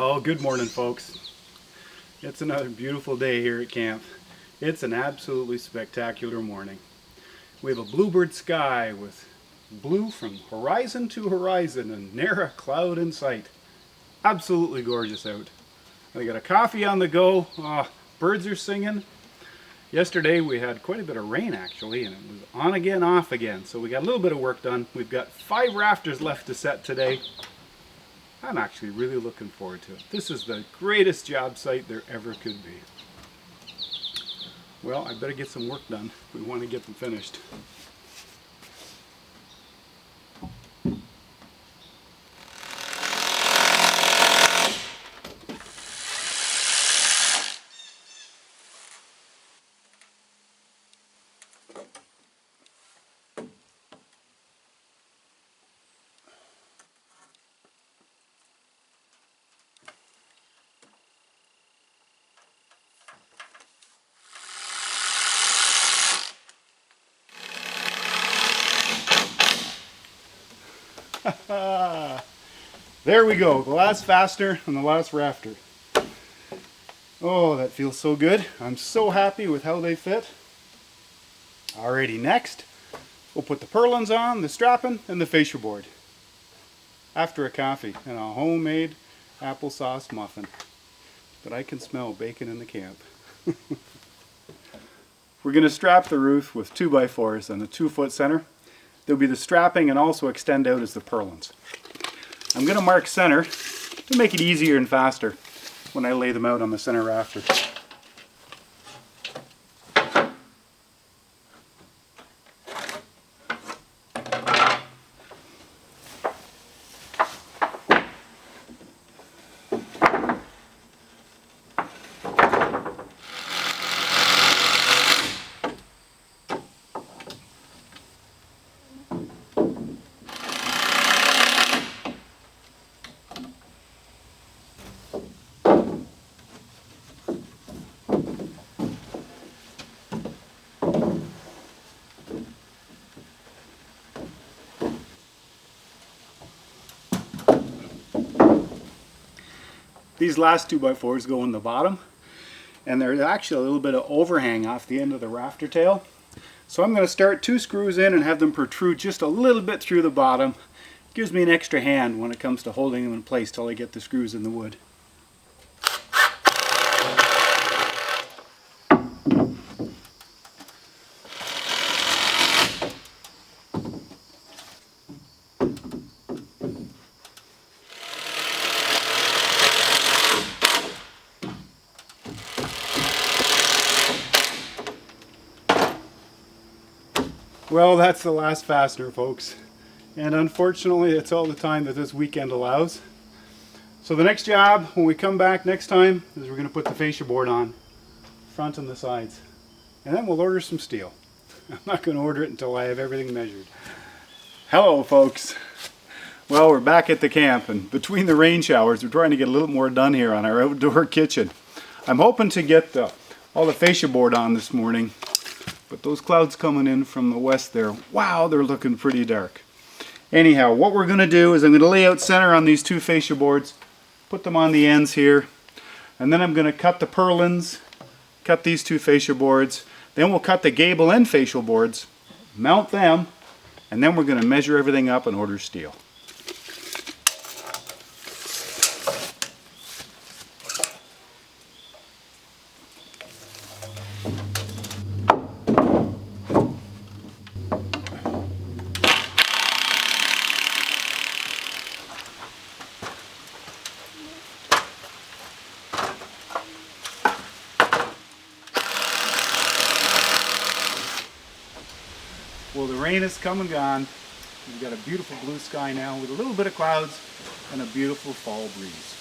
Oh, good morning, folks. It's another beautiful day here at camp. It's an absolutely spectacular morning. We have a bluebird sky with blue from horizon to horizon and ne'er a cloud in sight. Absolutely gorgeous out. I got a coffee on the go. Birds are singing. Yesterday we had quite a bit of rain actually, and it was on again, off again. So we got a little bit of work done. We've got 5 rafters left to set today. I'm actually really looking forward to it. This is the greatest job site there ever could be. Well, I better get some work done if we want to get them finished. There we go, the last fastener and the last rafter. Oh, that feels so good. I'm so happy with how they fit. Alrighty, next we'll put the purlins on, the strapping, and the fascia board. After a coffee and a homemade applesauce muffin. But I can smell bacon in the camp. We're going to strap the roof with 2x4s and a 2-foot center. There'll be the strapping and also extend out as the purlins. I'm going to mark center to make it easier and faster when I lay them out on the center rafter. These last 2x4s go in the bottom, and there's actually a little bit of overhang off the end of the rafter tail. So I'm going to start 2 screws in and have them protrude just a little bit through the bottom. Gives me an extra hand when it comes to holding them in place till I get the screws in the wood. Well, that's the last fastener, folks. And unfortunately, it's all the time that this weekend allows. So the next job, when we come back next time, is we're going to put the fascia board on, front and the sides. And then we'll order some steel. I'm not going to order it until I have everything measured. Hello, folks. Well, we're back at the camp, and between the rain showers, we're trying to get a little more done here on our outdoor kitchen. I'm hoping to get all the fascia board on this morning. But those clouds coming in from the west there, wow, they're looking pretty dark. Anyhow, what we're going to do is I'm going to lay out center on these 2 fascia boards, put them on the ends here, and then I'm going to cut the purlins, cut these 2 fascia boards, then we'll cut the gable and fascial boards, mount them, and then we're going to measure everything up and order steel. Well, the rain has come and gone. We've got a beautiful blue sky now with a little bit of clouds and a beautiful fall breeze.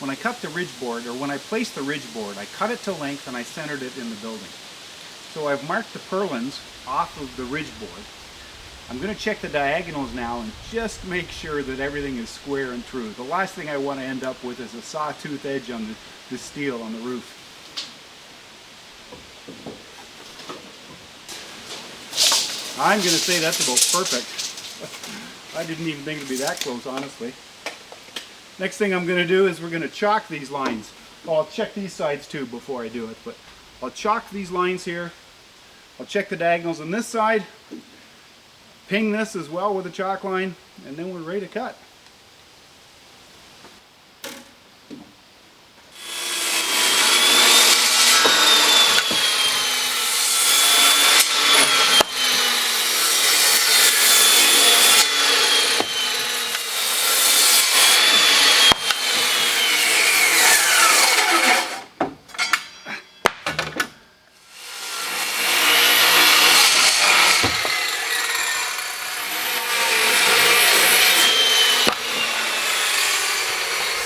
When I cut the ridge board, or when I placed the ridge board, I cut it to length and I centered it in the building. So I've marked the purlins off of the ridge board. I'm going to check the diagonals now and just make sure that everything is square and true. The last thing I want to end up with is a sawtooth edge on the steel on the roof. I'm going to say that's about perfect. I didn't even think it would be that close, honestly. Next thing I'm going to do is we're going to chalk these lines. Well, I'll check these sides too before I do it, but I'll chalk these lines here. I'll check the diagonals on this side, ping this as well with a chalk line, and then we're ready to cut.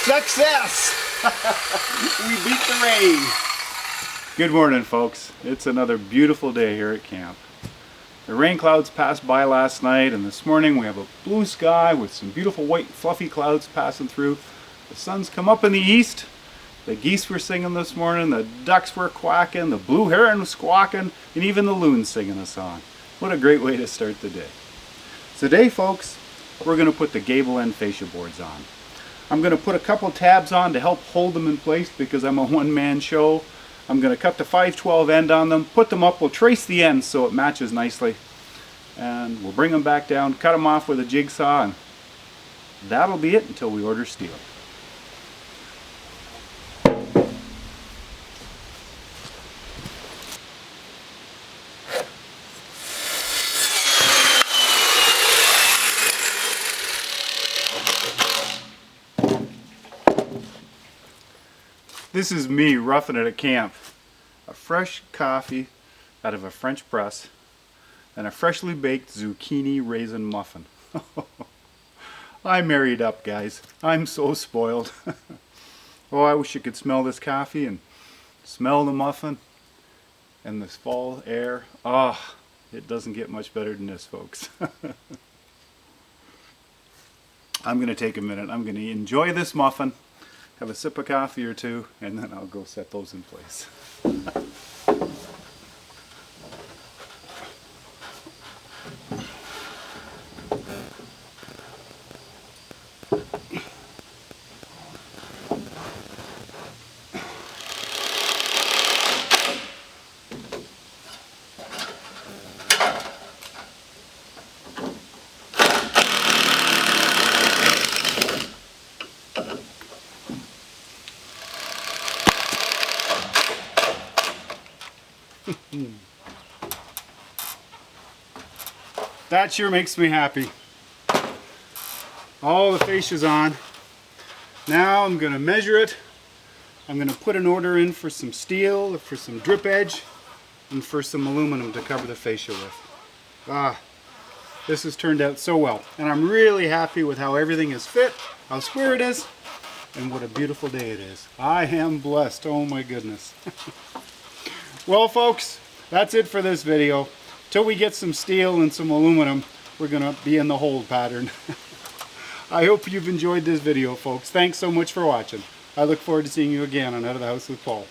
Success! We beat the rain. Good morning, folks. It's another beautiful day here at camp. The rain clouds passed by last night, and this morning we have a blue sky with some beautiful white fluffy clouds passing through. The sun's come up in the east. The geese were singing this morning, the ducks were quacking, the blue heron was squawking, and even the loon's singing a song. What a great way to start the day. Today, folks, we're going to put the gable end fascia boards on. I'm going to put a couple tabs on to help hold them in place because I'm a one-man show. I'm going to cut the 5/12 end on them, put them up, we'll trace the ends so it matches nicely, and we'll bring them back down, cut them off with a jigsaw, and that'll be it until we order steel. This is me roughing it at camp. A fresh coffee out of a French press and a freshly baked zucchini raisin muffin. I married up, guys. I'm so spoiled. Oh, I wish you could smell this coffee and smell the muffin and this fall air. Ah, it doesn't get much better than this, folks. I'm going to take a minute. I'm going to enjoy this muffin, have a sip of coffee or two, and then I'll go set those in place. That sure makes me happy. All the fascia's on. Now I'm going to measure it. I'm going to put an order in for some steel, for some drip edge, and for some aluminum to cover the fascia with. Ah, this has turned out so well. And I'm really happy with how everything is fit, how square it is, and what a beautiful day it is. I am blessed. Oh my goodness. Well, folks, that's it for this video. Till we get some steel and some aluminum, we're going to be in the hold pattern. I hope you've enjoyed this video, folks. Thanks so much for watching. I look forward to seeing you again on Out of the House with Paul.